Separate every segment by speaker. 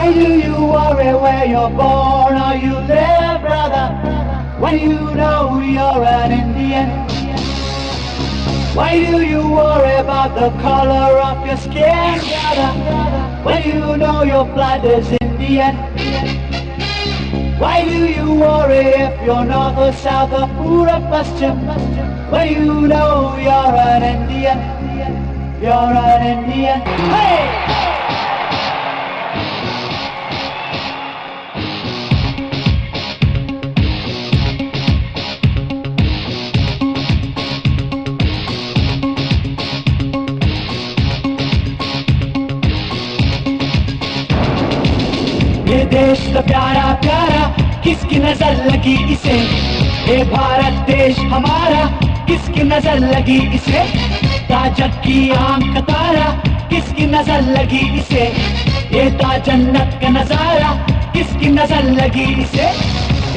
Speaker 1: Why do you worry where you're born or you live, brother, when you know you're an Indian? Why do you worry about the color of your skin, brother, when you know your blood is Indian? Why do you worry if you're north or south or Pura Paschim, when you know you're an Indian? You're an Indian. Hey! ये देश तो प्यारा प्यारा किसकी नजर लगी इसे, ये भारत देश हमारा किसकी नजर लगी इसे, ताजक की आंख का तारा किसकी नजर लगी इसे, ये ताजन्नत का नजारा किसकी नजर लगी इसे,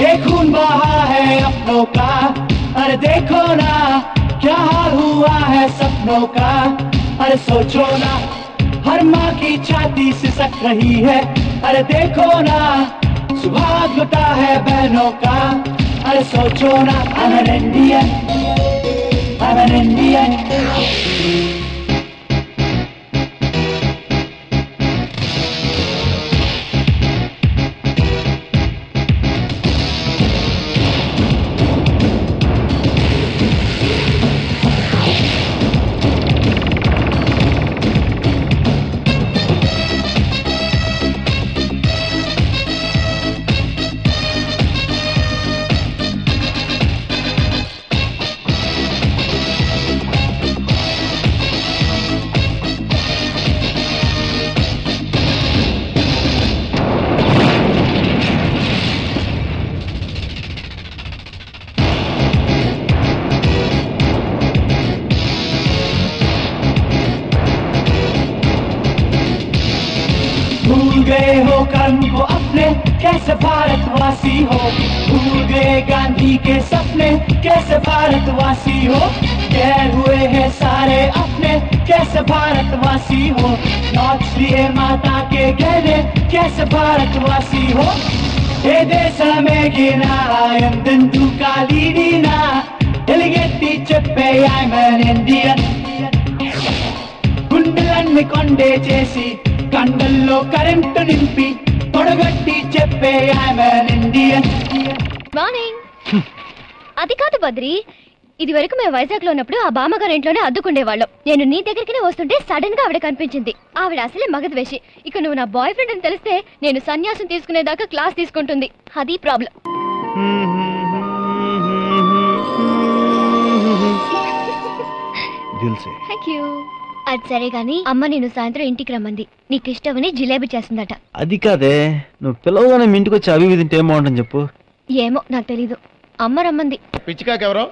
Speaker 1: ये खून बहा है अपनों का, अरे देखो ना क्या हाल हुआ है सपनों का, अरे सोचो ना हर माँ की छाती सिसक रही है, अरे देखो ना सुहाग लुटा है बहनों का, अरे सोचो ना I'm an Indian, I'm an Indian. भूल गए हो कर्म को अपने कैसे भारतवासी हो, भूल गए गांधी के सपने कैसे भारतवासी हो, गैर हुए हैं सारे अपने कैसे भारतवासी हो, नौच लिए माता के गहने कैसे भारतवासी हो, ये देश में गिना ఎందెందు కాలిడినా ఎలిగెత్తి చెప్పే I'm an Indian, గుండెలన్నీ కొండే చేసి కండల్లో కరెంటు నింపి పొడగట్టి చెప్పే I'm an Indian.
Speaker 2: మార్నింగ్. అది కాదు బద్రి, ఇది వరకు మేము వైజాగ్ లో ఉన్నప్పుడు ఆ బామ్మగారి ఇంట్లోనే అద్దుకుండేవాళ్ళం. నేను నీ దగ్గరికి వస్తుంటే సడన్ గా ఆవిడ కనిపించింది. ఆవిడ అసలే మగద్వేషి. ఇక నువ్వు నా బాయ్ ఫ్రెండ్ అని తెలిస్తే నేను సన్యాసం తీసుకునేదాకా క్లాస్ తీసుకుంటుంది. అది ప్రాబ్లం. Thank you. అది సరే గాని అమ్మ నేను సాయంత్రం ఇంటికి రమ్మంది. నీకు ఇష్టమని జిలేబీ చేస్తుందట.
Speaker 3: అది కాదే, నువ్వు పిలవగానే మీ ఇంటికి వచ్చి అవి తింటే ఏం బాగుంటుంది చెప్పు.
Speaker 2: ఏమో నాకు తెలీదు, అమ్మ రమ్మంది.
Speaker 4: పిచ్చికాక్ ఎవరో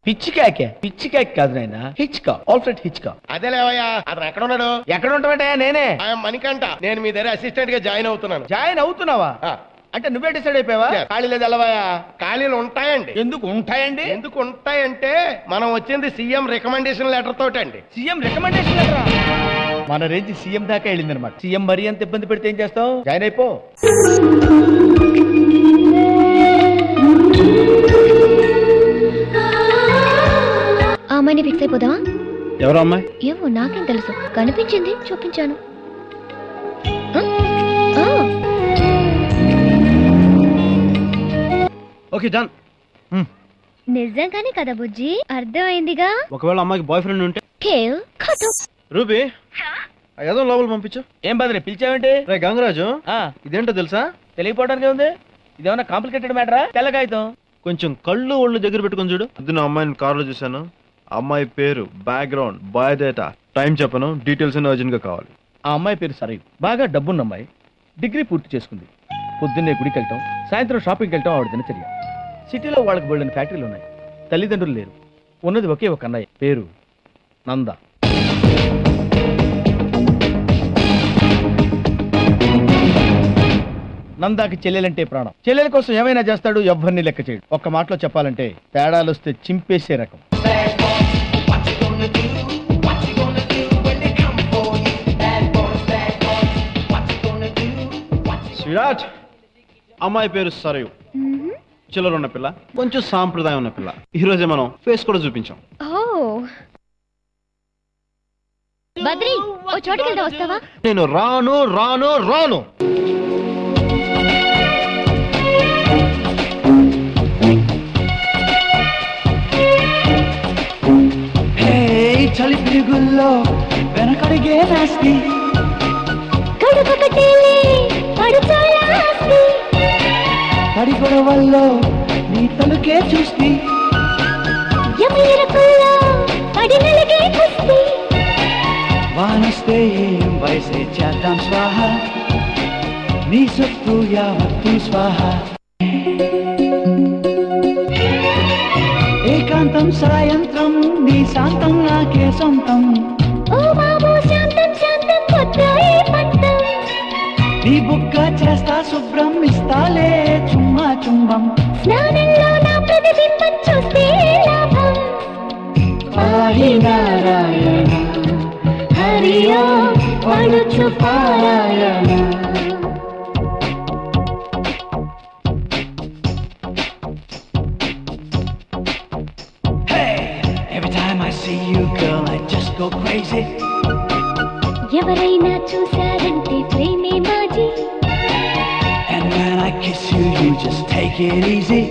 Speaker 3: పిచ్చికాకే. పిచ్చికాక్ కాదు నాయన, హిచ్కా, ఆల్ఫ్రెడ్ హిచ్కా.
Speaker 4: అదేలేవయ్యా, అతను ఎక్కడ ఉన్నాడు?
Speaker 3: ఎక్కడ ఉంటామంటే నేనే
Speaker 4: మణికంట. నేను మీ దగ్గర అసిస్టెంట్ గా జాయిన్ అవుతున్నాను.
Speaker 3: జాయిన్ అవుతున్నావా? అంటే నువ్వే డిసైడ్ అయిపోయావా?
Speaker 4: ఖాళీ లేదు ఎలవయ్యా. ఖాళీలు ఉంటాయండి.
Speaker 3: ఎందుకు ఉంటాయండి?
Speaker 4: ఎందుకు ఉంటాయంటే మనం వచ్చింది సీఎం రికమెండేషన్ లెటర్ తోటండి.
Speaker 3: సీఎం రికమెండేషన్ లెటరా? మన రేంజ్ సీఎం దాకా వెళ్ళింది అనమాట. సీఎం మరీ అంత ఇబ్బంది పెడితే ఏం చేస్తావు? జాయిన్ అయిపో.
Speaker 2: ఆ అమ్మాయిని ఫిక్స్ అయిపోదామా?
Speaker 3: ఎవరు అమ్మాయి?
Speaker 2: ఏమో నాకేం తెలుసు, కనిపించింది చూపించాను.
Speaker 3: Okay done.
Speaker 2: నిజంగానే కదా బుజ్జి, అర్థమైందిగా.
Speaker 3: ఒకవేళ అమ్మాయికి బాయ్ ఫ్రెండ్ ఉంటే రూబీ ఏదో లోపల పంపించు. ఏం బదిలీ పిలిచావేంటి? రే గంగరాజు, ఇదేంటో తెలుసా? తెలియపోవడానికి ఉంది. ఇదేమన్నా కాంప్లికేటెడ్ మ్యాటరా? తెల్లగాయితం. కొంచెం కళ్ళు ఒళ్ళు దగ్గర పెట్టుకుని చూడు. అది నా అమ్మాయిని కారులో చూశాను. అమ్మాయి పేరు, బ్యాక్గ్రౌండ్, బయోడేటా, టైం చెప్పను, డీటెయిల్స్ అన్ని అర్జెంట్ గా కావాలి. ఆ అమ్మాయి పేరు సరయు. బాగా డబ్బున్న అమ్మాయి. డిగ్రీ పూర్తి చేసుకుంది. పొద్దున్నే గుడికి వెళ్తాం, సాయంత్రం షాపింగ్కి వెళ్తాం. ఆవిడ దినచర్య. సిటీలో వాళ్ళకి బోల్డెన్ ఫ్యాక్టరీలు ఉన్నాయి. తల్లిదండ్రులు లేరు. ఉన్నది ఒకే ఒక అన్నయ్య, పేరు నంద. నందాకి చెల్లెలంటే ప్రాణం. చెల్లెల కోసం ఏమైనా చేస్తాడు, ఎవ్వరిని లెక్క చేయడు. ఒక్క మాటలో చెప్పాలంటే తేడాలు వస్తే చింపేసే రకం. దాట్ అమ్మాయి పేరు సరయు, చిల్లర ఉన్న పిల్ల, కొంచెం సాంప్రదాయం ఉన్న పిల్ల. ఈ రోజే మనం ఫేస్ కూడా చూపించాం.
Speaker 2: బద్రి, ఓ చోటుకి వెళ్తా, వస్తావా?
Speaker 3: నేను రాను రాను రాను.
Speaker 1: చలి పిరుగుల్లో వెనకడిగే నాస్తి, తడి గొడవల్లో నీ తలుకే చూస్తి, వానస్తే ఏం వయసే చేద్దాం స్వాహ, నీ సొత్తు యావత్తు స్వాహ. ఏకాంతం సాయంత్రం నీ శాంతం నాకే సొంతం, నీ బుగ్గ చేస్తా శుభ్రం, ఇస్తాలే చుమ్మా చుంబం, పాహి నారాయణ హరి ఓం పడుచు పారాయణ.
Speaker 2: ఎవరైనా చూసారంటే ప్రేమే మాజీ,
Speaker 1: And when I kiss you, you just take it easy.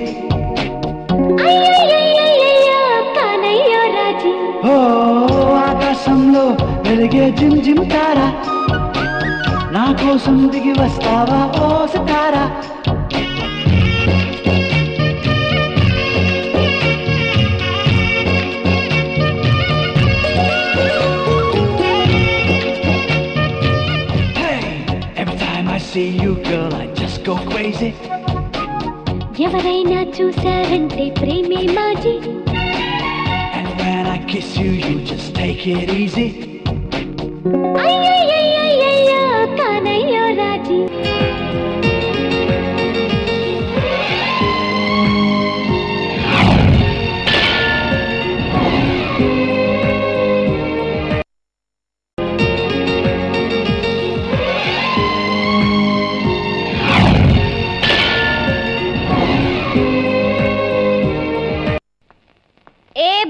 Speaker 2: కానయ్యో రాజీ,
Speaker 1: ఓ ఆకాశంలో వెలిగే జిమ్ జిమ్ తారా, నా కోసం దిగి వస్తావా ఓ సితారా. See you girl, I just go crazy.
Speaker 2: ఎవరైనా చూసారంటే ప్రేమే మాజీ,
Speaker 1: And when I kiss you, you just take it easy.
Speaker 2: కానయ్యో రాజీ.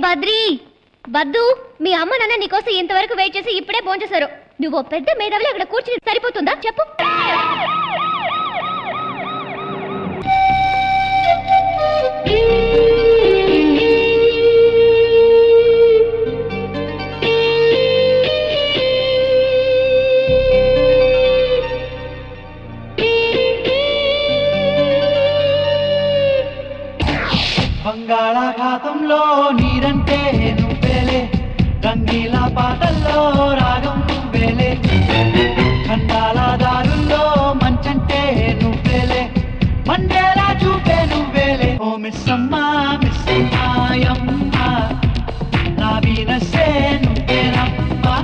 Speaker 2: బద్రి, బద్దు, మీ అమ్మ నాన్న నీకోసం ఇంతవరకు వెయిట్ చేసి ఇప్పుడే భోంచేశారు. నువ్వు పెద్ద మేధావిలో అక్కడ కూర్చుని సరిపోతుందా చెప్పు?
Speaker 1: బంగాళాఖాతంలో నీరంటే నువ్వేలే, రంగీల పాటల్లో రాగం నువ్వేలే, ఖండాల దారుల్లో మంచంటే నువ్వేలే, మండేలా చూపే నువ్వేలే. ఓ మిస్సమ్మా మిస్సమ్మాయమ్మ, నా వీనసే నువ్వేనమ్మా.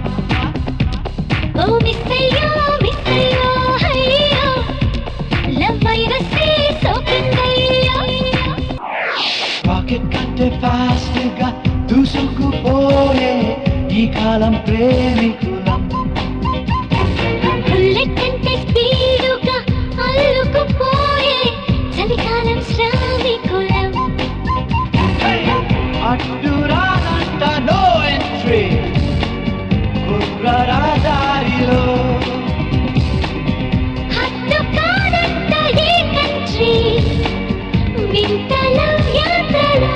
Speaker 2: ఓ మిస్సయ్యో మిస్సయ్యో హయ్యో, లవ్ వైరసే సోకిందయ్యో.
Speaker 1: రాకెట్ కంటే ఫాస్ట్ గా దూసుకుపోయే ఈ కాలం ప్రేమికులం,
Speaker 2: బుల్లెట్ కంటే స్పీడుగా అల్లుకుపోయే చలికాలం శ్రామికులం.
Speaker 1: అడ్డురానంట నో ఎంట్రీ కుర్రరాదారిలో,
Speaker 2: హద్దు కాదంట ఏ కంట్రీ వింతల యాత్రలో.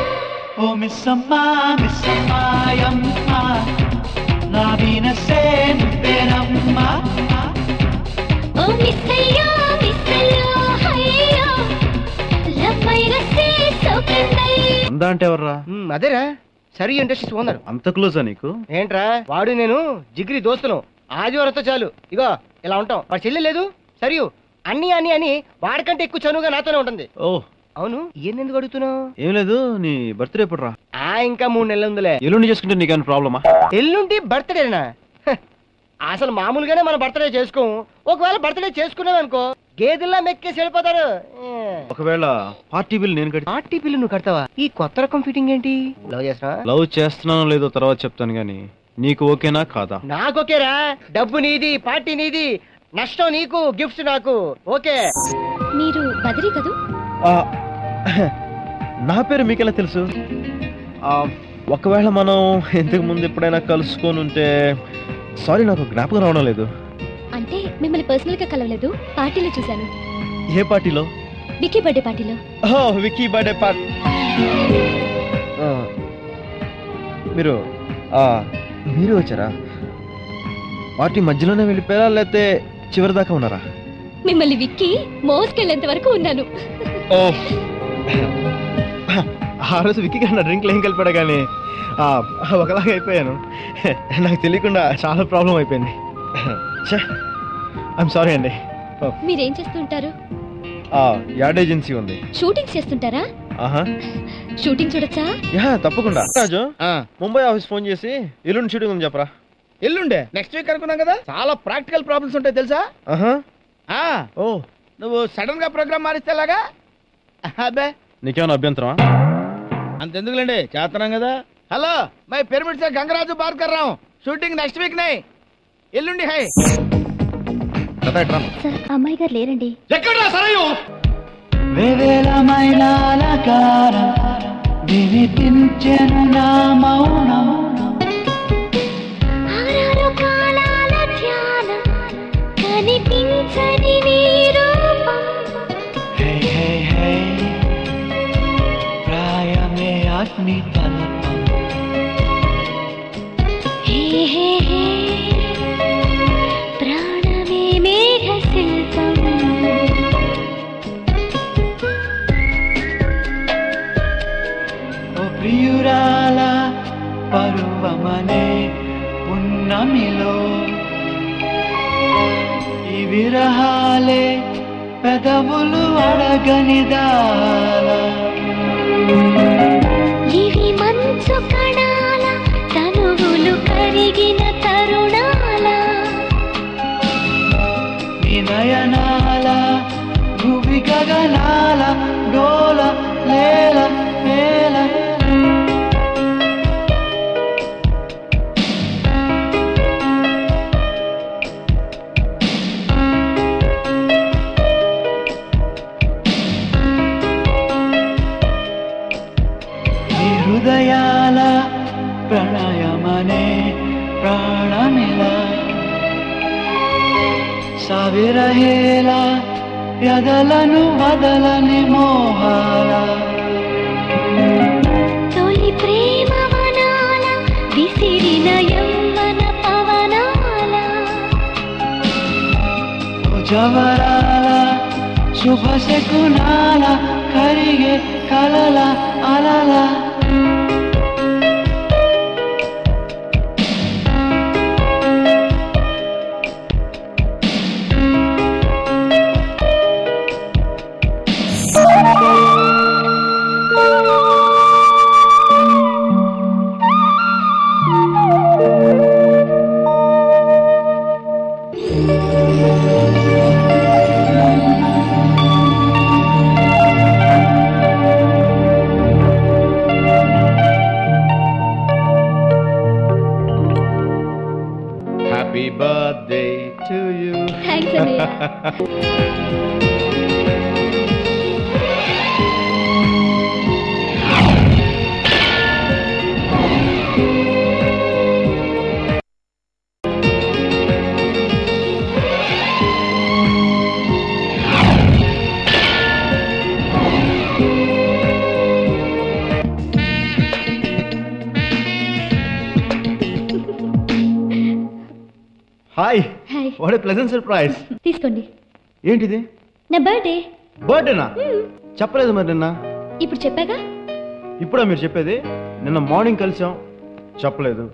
Speaker 1: ఓ మిస్సమ్మా మిస్సమ్మాయమ్మ, నా వీనసే నువ్వేనమ్మా.
Speaker 2: ఓ మిస్సయ్యో మిస్సయ్యో హయ్యో, లవ్ వైరసే సోకిందయ్యో.
Speaker 3: అందా అంటే ఎవర్రా?
Speaker 4: అదేరా సరి ఇండస్ట్రీస్ ఓనర్.
Speaker 3: అంత క్లోజా నీకు?
Speaker 4: ఏంట్రా వాడు నేను జిగిరి దోస్తులు, ఆదివారంతో చాలు ఇగో ఇలా ఉంటాం. వాడు చెల్లి లేదు సరియు, అన్ని అని అని వాడికంటే ఎక్కువ చనువుగా నాతోనే ఉంటుంది.
Speaker 3: ఓ
Speaker 4: అవును, ఎందుకు అడుగుతున్నావు?
Speaker 3: ఏం లేదు, నీ బర్త్డే ఎప్పుడు రా?
Speaker 4: ఇంకా 3 నెలలు ఉందిలే.
Speaker 3: ఎల్లుండి చేసుకుంటే నీకేమైనా ప్రాబ్లమా?
Speaker 4: ఎల్లుండి బర్త్డేనా? అసలు మామూలుగానే మనం బర్త్డే చేసుకోము. ఒకవేళ బర్త్డే చేసుకున్నావు అనుకో గేదెల్లా మెక్కేసి వెళ్ళిపోతారు.
Speaker 3: ఒకవేళ పార్టీ బిల్ నేను కట్టి.
Speaker 4: పార్టీ బిల్లు నువ్వు కడతావా? ఈ కొత్త రకం ఫిట్టింగ్ ఏంటి? లవ్ చేస్తా?
Speaker 3: లవ్ చేస్తున్నానో లేదో తర్వాత చెప్తాను గానీ నీకు ఓకేనా కాదా?
Speaker 4: నాకు ఓకేరా. డబ్బు నీది, పార్టీ నీది, నష్టం నీకు, గిఫ్ట్స్ నాకు. ఓకే.
Speaker 2: మీరు బద్రీ కదూ?
Speaker 3: నా పేరు మీకెలా తెలుసు? ఒకవేళ మనం ఇంతకు ముందు ఎప్పుడైనా కలుసుకొని ఉంటే సారీ, నాకు జ్ఞాపకం రావడం లేదు.
Speaker 2: అంటే మిమ్మల్ని పర్సనల్ గా కలవలేదు, పార్టీలో చూశాను.
Speaker 3: ఏ పార్టీలో?
Speaker 2: విక్కీ బర్త్డే పార్టీలో.
Speaker 3: Vicky birthday party. మీరు మీరు వచ్చారా? పార్టీ మధ్యలోనే వెళ్ళిపోయారా లేకపోతే చివరి దాకా ఉన్నారా?
Speaker 2: మిమ్మల్ని విక్కీ మోసుకెళ్ళేంత వరకు ఉన్నాను.
Speaker 3: ఆ రోజు విక్కీ కన్నా డ్రింక్లు ఏం కలిపాడా కానీ ఒకలాగా అయిపోయాను. నాకు తెలియకుండా చాలా ప్రాబ్లం అయిపోయింది. ఐఎమ్ సారీ అండి.
Speaker 2: మీరేం చేస్తుంటారు?
Speaker 3: యాడ్ ఏజెన్సీ ఉంది.
Speaker 2: షూటింగ్ చేస్తుంటారా? షూటింగ్ చూడొచ్చా?
Speaker 3: తప్పకుండా. రాజు, ముంబై ఆఫీస్ ఫోన్ చేసి ఎల్లుండి షూటింగ్ ఉంది చెప్పరా.
Speaker 5: ఎల్లుండే నెక్స్ట్ వీక్ అనుకున్నాం కదా. చాలా ప్రాక్టికల్ ప్రాబ్లమ్స్ ఉంటాయి తెలుసా. నువ్వు సడన్ గా ప్రోగ్రామ్ మారిస్తే లాగా. అబ్బే
Speaker 3: నీకేమైనా అభ్యంతరమా?
Speaker 5: అంతెందుకులేండి, చేస్తున్నాం కదా. హలో, మై పిరమిడ్ సే గంగరాజు బాత్ కర్ రहा हूं. షూటింగ్ నెక్స్ట్ వీక్ నై, ఎల్లుండి హై.
Speaker 2: అమ్మాయి గారు లేరండి.
Speaker 5: ఎక్కడా సరయు
Speaker 1: వేవేలమైన అలకారం వినిపించెను నా మౌనం.
Speaker 2: కాలాల ధ్యానం కనిపించని నీ రూపం.
Speaker 1: హే హే హే ప్రాయమే అగ్ని తల్పం.
Speaker 2: హే హే హే ప్రాణమే మేఘ శిల్పం.
Speaker 1: ఓ ప్రియురాల పరువమనే పున్నమిలో ఈ విరహాలే పెదవులు అడగనిదాల.
Speaker 2: ఇవి మంచు కణాల తనువులు కరిగిన తరుణాల.
Speaker 1: నయనాల భువి గగనాల డోల లేల మేల. ఈ హృదయాల ప్రణయమనే ప్రాణమిలా సవిరహేల ఎదలను వదలని మోహాల.
Speaker 2: తొలి ప్రేమ వనాల విసిరిన యవ్వన పవనాల.
Speaker 1: జవరాల శుభ శకునాల కరిగే కలల అలల.
Speaker 5: Happy birthday to you.
Speaker 2: Thanks అన్నయ్య.
Speaker 3: Hi.
Speaker 2: Hi.
Speaker 3: What a pleasant surprise.
Speaker 2: తీసుకోండి.
Speaker 3: ఏంటిది?
Speaker 2: నా బర్త్డే.
Speaker 3: బర్త్డేనా? చెప్పలేదు మరి నిన్న.
Speaker 2: ఇప్పుడు చెప్పాగా.
Speaker 3: ఇప్పుడా మీరు చెప్పేది? నిన్న మార్నింగ్ కలిసాం, చెప్పలేదు.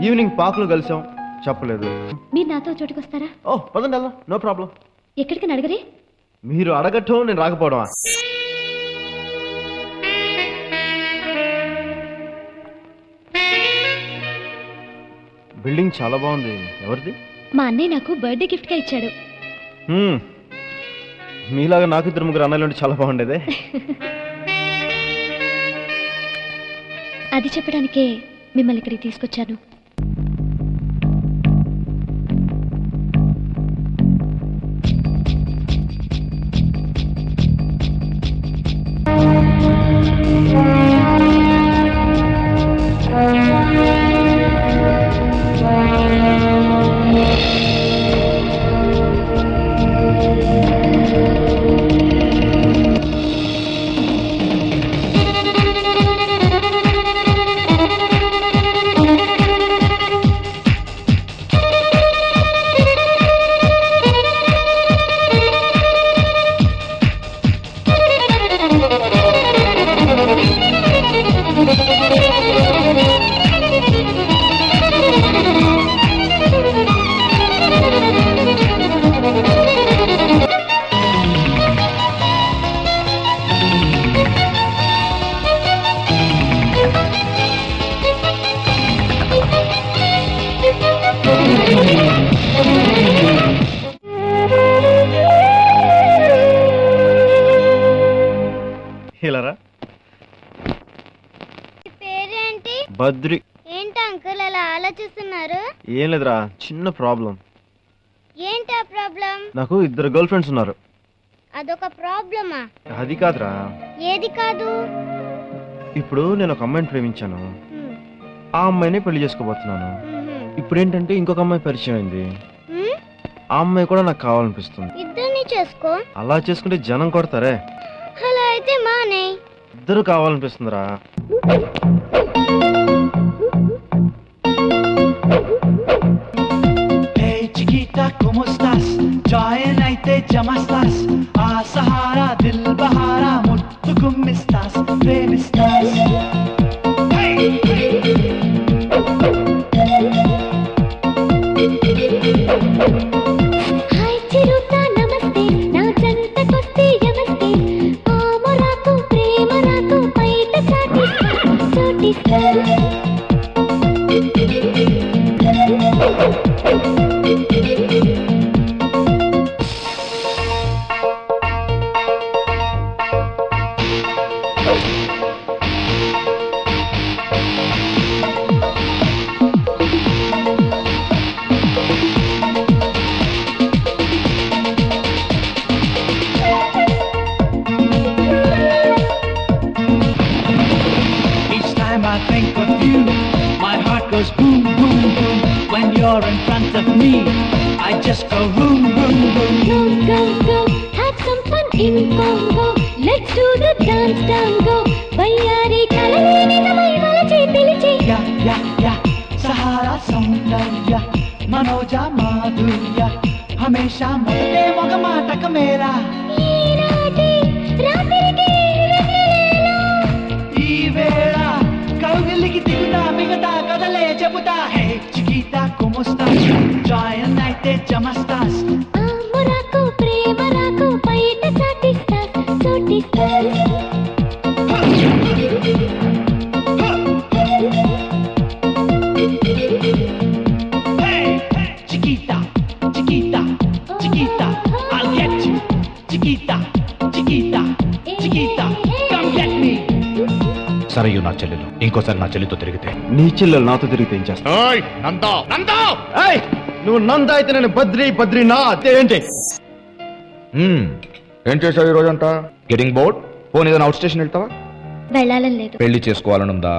Speaker 3: ఈవినింగ్ పార్క్లో కలిసాం, చెప్పలేదు.
Speaker 2: మీరు నాతో చోటుకు వస్తారా?
Speaker 3: ఓ పదండి వెళ్దాం, నో ప్రాబ్లం.
Speaker 2: ఎక్కడికి అడగరే?
Speaker 3: మీరు అడగటం నేను రాకపోవడమా? బిల్డింగ్ చాలా బాగుంది. ఎవరిది?
Speaker 2: మా అన్నయ్య నాకు బర్త్డే గిఫ్ట్ గా ఇచ్చాడు.
Speaker 3: మీలాగా నాకు ఇద్దరు ముగ్గురు అన్నయ్యలు ఉంటే చాలా బాగుండేదే.
Speaker 2: అది చెప్పడానికే మిమ్మల్ని ఇక్కడికి తీసుకొచ్చాను.
Speaker 6: ఇలారా.
Speaker 7: పేరేంటి?
Speaker 6: బద్రి.
Speaker 7: ఏంటి అంకుల్ అలా ఆలోచిస్తున్నారు?
Speaker 6: ఏం లేదురా, చిన్న ప్రాబ్లం.
Speaker 7: ఏంటి ఆ ప్రాబ్లం?
Speaker 6: నాకు 2 గర్ల్ ఫ్రెండ్స్ ఉన్నారు.
Speaker 7: అదొక ప్రాబ్లమా?
Speaker 6: అది కాదురా.
Speaker 7: ఏది కాదు?
Speaker 6: ఇప్పుడు నేను ఒక అమ్మాయిని ప్రేమించాను, ఆ అమ్మాయిని పెళ్లి చేసుకోబోతున్నాను. ఇప్పుడు ఏంటంటే ఇంకొక అమ్మాయి పరిచయం అయింది, ఆ అమ్మాయి కూడా నాకు కావాలనిపిస్తుంది.
Speaker 7: ఇద్దరిని చేసుకో.
Speaker 6: అలా చేసుకుంటే జనం కొడతారే.
Speaker 7: అలా అయితే మానే.
Speaker 6: ఇద్దరు కావాలనిపిస్తుందిరా.
Speaker 1: Hey chiquita, ¿cómo estás? Join అయితే జమస్తాస్, ఆ సహారా దిల్ బహారా ముద్దు గుమ్మిస్తాస్, ప్రేమిస్తాస్.
Speaker 7: హాయ్ చిరుత నమస్తే, నా జంటకొస్తే యమస్తే, ఆమరాకు ప్రేమరాకు బయట చాటిస్తా.
Speaker 1: Each time I think of you, my heart goes boom, boom, boom. When you're in front of me, I just go boom, boom, boom.
Speaker 7: Go, go, go, have some fun in Congo. Let's do the dance tango. Bayyari kalalini namai valache piliche.
Speaker 1: Yeah, yeah, yeah. Sahara सौंदर्य, मनोजा माधुर्य, हमेशा मोटे मग माटक मेरा.
Speaker 7: ఈనాటి రాత్రికి వెన్నెలేలా.
Speaker 1: ఈ వేళ కౌగిలికి దిగుతా మిగతా కదలే చెబుతా. హే చికితా కుముస్తాస్, జాయిన్ అయితే జమస్తాస్.
Speaker 7: ఆమరాకు ప్రేమరాకు బయట చాటిస్తా, చోటిస్తా.
Speaker 1: Hey, chiquita, chiquita, chiquita, I'll get you. Chiquita, chiquita, chiquita, come get me.
Speaker 8: Sarayu నా చెల్లెలు ఇంకోసారి నా చెల్లితో తిరిగితే
Speaker 6: నీ చెల్లెలు నాతో తిరిగితే ఏం చేస్తా? ఏయ్, నువ్వు నంద అయితే నేను బద్రి, బద్రి నా ఏంటి?
Speaker 8: ఏం చేసావు ఈ రోజంతా? Getting bored? పోనీ ఏదైనా అవుట్ స్టేషన్ వెళ్తావా?
Speaker 2: వెళ్ళాలని లేదు.
Speaker 8: పెళ్లి చేసుకోవాలనుందా?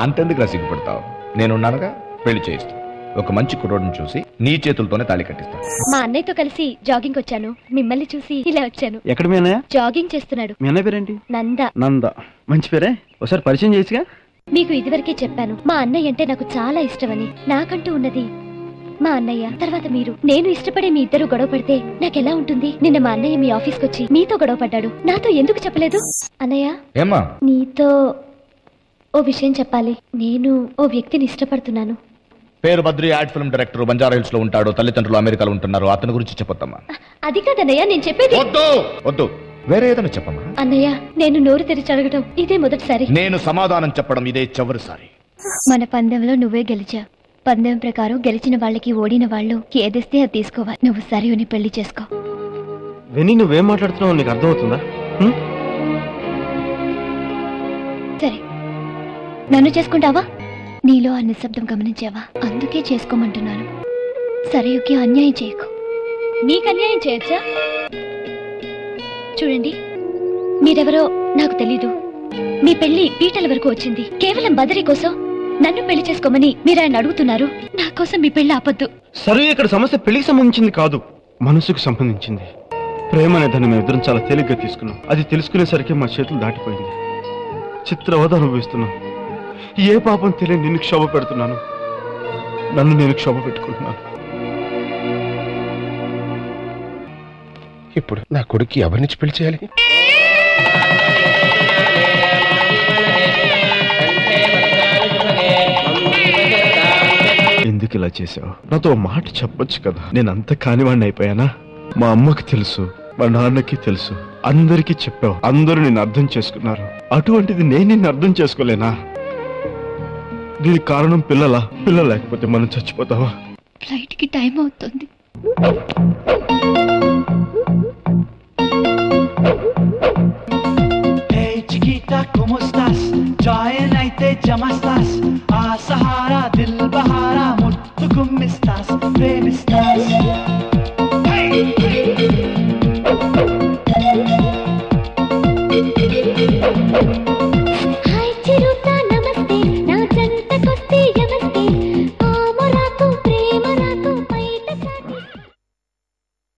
Speaker 8: అంతెందుకు సిగ్గుపడతావు? నేనున్నానుగా, పెళ్లి చేయిస్తా. ఒక మంచి కుర్రోడ్ని చూసి నీ చేతులతోనే తాళి కట్టిస్తా.
Speaker 2: మా అన్నయ్యతో కలిసి జాగింగ్ వచ్చాను, మిమ్మల్ని చూసి ఇలా వచ్చాను.
Speaker 6: ఎక్కడ మీ అన్నయ్య?
Speaker 2: జాగింగ్ చేస్తున్నాడు.
Speaker 6: మీ అన్నయ్య పేరేంటి?
Speaker 2: నంద.
Speaker 6: నంద, మంచి పేరే. ఒకసారి పరిచయం చేయొచ్చుగా?
Speaker 2: మీకు ఇదివరకే చెప్పాను, మా అన్నయ్య అంటే నాకు చాలా ఇష్టమని. నాకంటూ ఉన్నది మా అన్నయ్య, తర్వాత మీరు. నేను ఇష్టపడే మీ ఇద్దరు గొడవ పడితే నాకెలా ఉంటుంది? నిన్న మా అన్నయ్య మీ ఆఫీస్కి వచ్చి మీతో గొడవ పడ్డాడు. నాతో ఎందుకు చెప్పలేదు? అన్నయ్య,
Speaker 8: ఏమ్మా?
Speaker 2: నీతో ఓ విషయం చెప్పాలి. నేను ఓ వ్యక్తిని ఇష్టపడుతున్నాను.
Speaker 8: పేరు Badri, ad film director, Banjara hills లో ఉంటాడు. తల్లిదండ్రులు అమెరికాలో ఉంటున్నారు. అతని గురించి చెప్పొద్దమ్మా.
Speaker 2: అది కాదన్నయ్య, నేను చెప్పేది.
Speaker 8: వద్దు వద్దు, వేరే ఏదైనా చెప్పమ్మా.
Speaker 2: అన్నయ్య, నేను నోరు తెరిచి అడగటం ఇదే మొదటిసారి.
Speaker 8: నేను సమాధానం చెప్పడం ఇదే చివరిసారి.
Speaker 2: మన పందెంలో నువ్వే గెలిచావు. పందెం ప్రకారం గెలిచిన వాళ్ళకి ఓడిన వాళ్ళు ఏదిస్తే అది తీసుకోవాలి. నువ్వు సరియుని పెళ్లి చేసుకో.
Speaker 6: విని నువ్వేం మాట్లాడుతున్నావు నీకు అర్థమవుతుందా?
Speaker 2: సరే, నన్ను చేసుకుంటావా? నీలో ఆ నిశ్శబ్దం గమనించావా? అందుకే చేసుకోమంటున్నాను. సరయుకి అన్యాయం చేయకు. నీకు అన్యాయం చేయొచ్చా? చూడండి, మీరెవరో నాకు తెలీదు. మీ పెళ్లి పీటల వరకు వచ్చింది కేవలం బదరి కోసం. నన్ను పెళ్లి చేసుకోమని మీరు ఆయన అడుగుతున్నారు. నా కోసం మీ పెళ్లి ఆపొద్దు.
Speaker 6: సరే, ఇక్కడ సమస్య పెళ్లికి సంబంధించింది కాదు, మనసుకు సంబంధించింది. ప్రేమ అనే దాన్ని మేమిద్దరం చాలా తేలిగ్గా తీసుకున్నాం. అది తెలుసుకునేసరికి మా చేతులు దాటిపోయింది. చిత్రవద అనుభవిస్తున్నాను. ఏ పాపం తెలియని నిన్ను క్షోభ పెడుతున్నాను. నన్ను నేను క్షోభ పెట్టుకుంటున్నాను.
Speaker 9: ఇప్పుడు నా కొడుక్కి ఎవరినిచ్చి పెళ్లి చేయాలి?
Speaker 6: ఎందుకు ఇలా చేసావు? నాతో మాట చెప్పొచ్చు కదా. నేను అంత కానివాడిని అయిపోయానా? మా అమ్మకి తెలుసు, మా నాన్నకి తెలుసు, అందరికీ చెప్పావు. అందరూ నిన్ను అర్థం చేసుకున్నారు. అటువంటిది నేను నిన్ను అర్థం చేసుకోలేనా? దీనికి కారణం పిల్ల లేకపోతే మనం చచ్చిపోతావా?
Speaker 2: ఫ్లైట్ కి టైం అవుతుంది.
Speaker 1: Hey chiquita, ¿cómo estás? Join అయితే జమస్తాస్ ఆ సహారా దిల్ బహారా ముద్దు గుమ్మిస్తాస్ ప్రేమిస్తాస్. Hey!